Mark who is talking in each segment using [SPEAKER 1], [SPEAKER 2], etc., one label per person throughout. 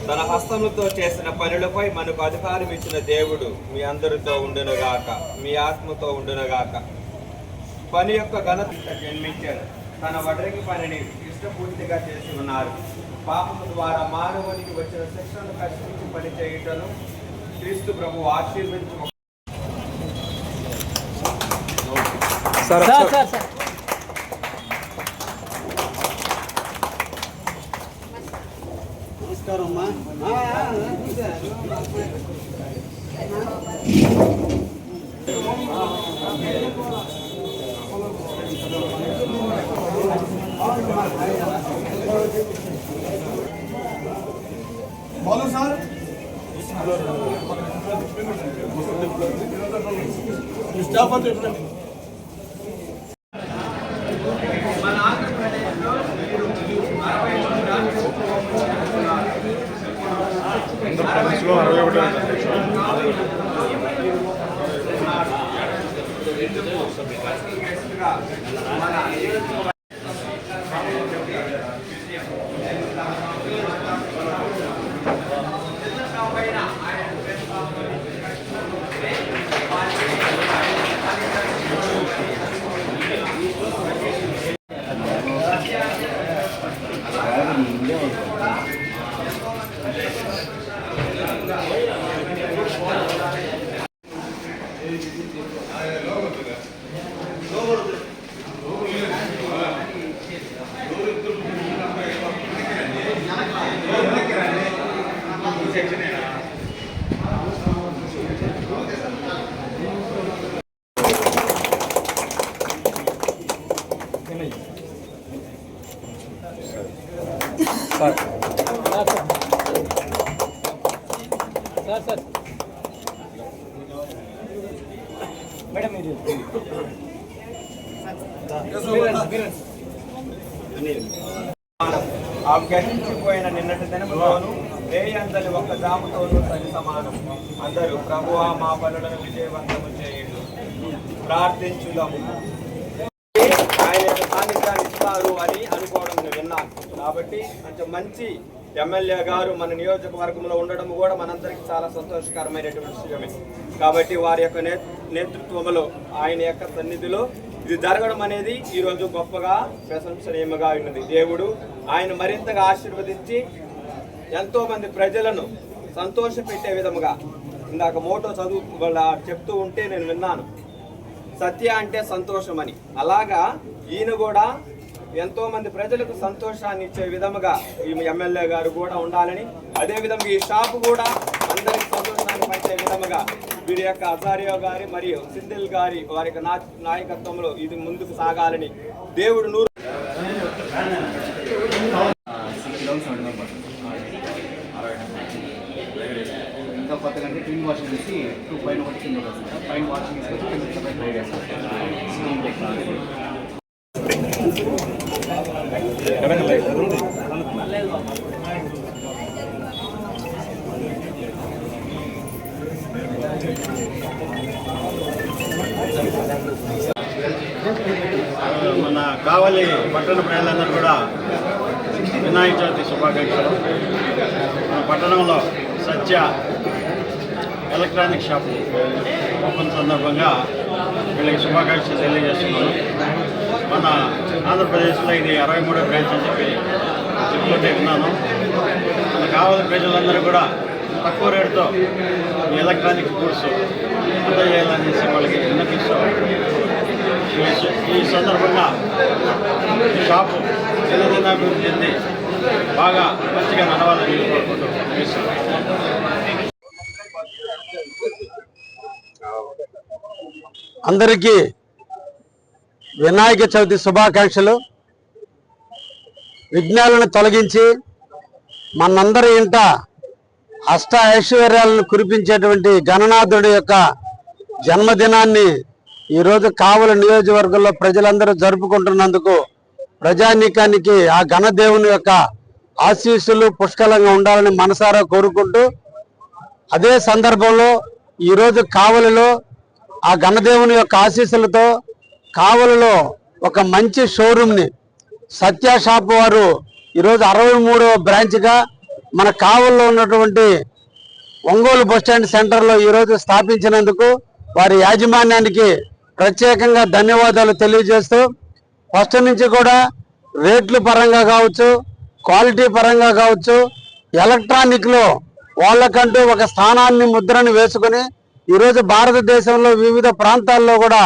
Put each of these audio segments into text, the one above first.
[SPEAKER 1] తన హస్తములతో చేసిన పనులపై మనకు అధికారం ఇచ్చిన దేవుడు మీ అందరితో ఉండునుగాక, మీ ఆత్మతో ఉండునుగాక. పని యొక్క ఘనత జన్మించారు, తన వడ్రంగి పనిని ఇష్టపూర్తిగా చేసి ఉన్నారు. పాపము ద్వారా మానవునికి వచ్చిన శిక్షను కష్టించి పని చేయుటను క్రీస్తు ప్రభు ఆశీర్వదించు.
[SPEAKER 2] నమస్కారం అమ్మా. बोलो सर स्टाफ
[SPEAKER 1] గతించిపోయిన నిన్నటి దినములోను రేయందలి ఒక్క జాముతోనూ సరి సమానం. అందరూ ప్రభువా మా పనులను విజయవంతము చేయండి. ప్రార్థించుదాము. ఆయన సాన్నిధ్యాన్ని ఇస్తారు అని అనుకోవడం నేను విన్నాను. కాబట్టి కొంచెం మంచి ఎమ్మెల్యే గారు మన నియోజకవర్గంలో ఉండడం కూడా మనందరికీ చాలా సంతోషకరమైనటువంటి విషయమే. కాబట్టి వారి యొక్క నేతృత్వంలో ఆయన యొక్క సన్నిధిలో ఇది జరగడం అనేది ఈరోజు గొప్పగా ప్రశంసనీయముగా ఉన్నది. దేవుడు ఆయన మరింతగా ఆశీర్వదించి ఎంతో మంది ప్రజలను సంతోషపెట్టే విధముగా, ఇందాక మోటో చెప్తూ ఉంటే నేను విన్నాను, సత్య అంటే సంతోషం అని. అలాగా ఈయన కూడా ఎంతో మంది ప్రజలకు సంతోషాన్ని ఇచ్చే విధముగా ఈ ఎమ్మెల్యే గారు కూడా ఉండాలని, అదేవిధంగా ఈ షాపు కూడా అందరికి సంతోషాన్ని పంచే విధముగా వీరి యొక్క ఆచార్య గారి మరియు సింధిల్ గారి వారి యొక్క నాయకత్వంలో ఇది ముందుకు సాగాలని దేవుడు నూరు.
[SPEAKER 2] ఇంకా కొత్తగా అంటే క్లీన్ వాషింగ్ చేసి 2 పైన ఒకటి కింద వస్తుంది. పైన వాషింగ్ తీసుకొచ్చి కింద సెపరేట్ రైడ్
[SPEAKER 3] మన కావలి పట్టణ ప్రజలందరూ కూడా వినాయక చవితి శుభాకాంక్షలు. మన పట్టణంలో సత్య ఎలక్ట్రానిక్ షాప్ ఓపెన్ సందర్భంగా వీళ్ళకి శుభాకాంక్షలు తెలియజేస్తున్నాను. మన ఆంధ్రప్రదేశ్లో ఇది 63వ బ్రాంచ్ అని చెప్పి చెప్పుకుంటే విన్నాను. మన కావలి ప్రజలందరూ కూడా తక్కువ రేటుతో ఈ ఎలక్ట్రానిక్ గూడ్స్ అందజేయాలనేసి వాళ్ళకి విన్నపిస్తూ ఈ సందర్భంగా ఈ షాపు దినదినాభివృద్ధి చెంది బాగా మంచిగా నడవాలని కోరుకుంటూ
[SPEAKER 4] అందరికీ వినాయక చవితి శుభాకాంక్షలు. విఘ్నాలను తొలగించి మనందరి ఇంట అష్ట ఐశ్వర్యాలను కురిపించేటువంటి గణనాథుడి యొక్క జన్మదినాన్ని ఈరోజు కావలి నియోజకవర్గంలో ప్రజలందరూ జరుపుకుంటున్నందుకు ప్రజానీకానికి ఆ గణదేవుని యొక్క ఆశీస్సులు పుష్కలంగా ఉండాలని మనసారా కోరుకుంటూ, అదే సందర్భంలో ఈరోజు కావలిలో ఆ గణదేవుని యొక్క ఆశీస్సులతో కావలిలో ఒక మంచి షోరూమ్ని సత్య షాప్ వారు ఈరోజు 63వ బ్రాంచ్గా మన కావలిలో ఉన్నటువంటి ఒంగోలు బస్టాండ్ సెంటర్లో ఈరోజు స్థాపించినందుకు వారి యాజమాన్యానికి ప్రత్యేకంగా ధన్యవాదాలు తెలియజేస్తూ ఫస్ట్ నుంచి కూడా రేట్లు పరంగా కావచ్చు, క్వాలిటీ పరంగా కావచ్చు, ఎలక్ట్రానిక్లో వాళ్ళకంటూ ఒక స్థానాన్ని ముద్రను వేసుకుని ఈరోజు భారతదేశంలో వివిధ ప్రాంతాల్లో కూడా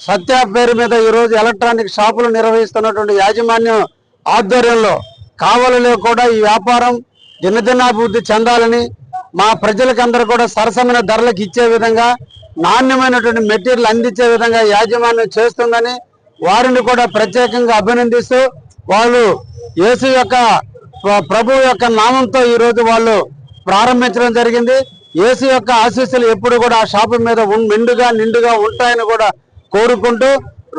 [SPEAKER 4] సత్య పేరు మీద ఈరోజు ఎలక్ట్రానిక్ షాపులు నిర్వహిస్తున్నటువంటి యాజమాన్యం ఆధ్వర్యంలో కావలిలో కూడా ఈ వ్యాపారం దినదినాభివృద్ధి చెందాలని, మా ప్రజలకందరూ కూడా సరసమైన ధరలకు ఇచ్చే విధంగా నాణ్యమైనటువంటి మెటీరియల్ అందించే విధంగా యాజమాన్యం చేస్తుందని వారిని కూడా ప్రత్యేకంగా అభినందిస్తూ వాళ్ళు యేసు యొక్క ప్రభు యొక్క నామంతో ఈరోజు వాళ్ళు ప్రారంభించడం జరిగింది. యేసు యొక్క ఆశీస్సులు ఎప్పుడు కూడా ఆ షాపు మీద నిండుగా ఉంటాయని కూడా కోరుకుంటూ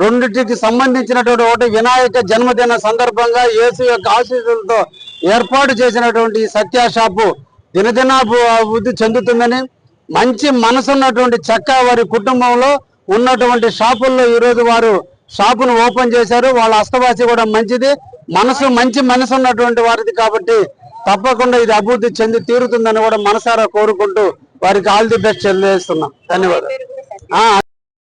[SPEAKER 4] రెండింటికి సంబంధించినటువంటి ఒకటి వినాయక జన్మదిన సందర్భంగా యేసు యొక్క ఆశీస్సులతో ఏర్పాటు చేసినటువంటి ఈ సత్య షాపు దినదినాభివృద్ధి చెందుతుందని, మంచి మనసున్నటువంటి చెక్క వారి కుటుంబంలో ఉన్నటువంటి షాపుల్లో ఈరోజు వారు షాపును ఓపెన్ చేశారు. వాళ్ళ అస్తవాసి కూడా మంచిది, మంచి మనసు ఉన్నటువంటి వారిది కాబట్టి తప్పకుండా ఇది అభివృద్ధి చెంది తీరుతుందని కూడా మనసారా కోరుకుంటూ వారికి ఆల్ ది బెస్ట్ తెలియజేస్తున్నాం. ధన్యవాదాలు.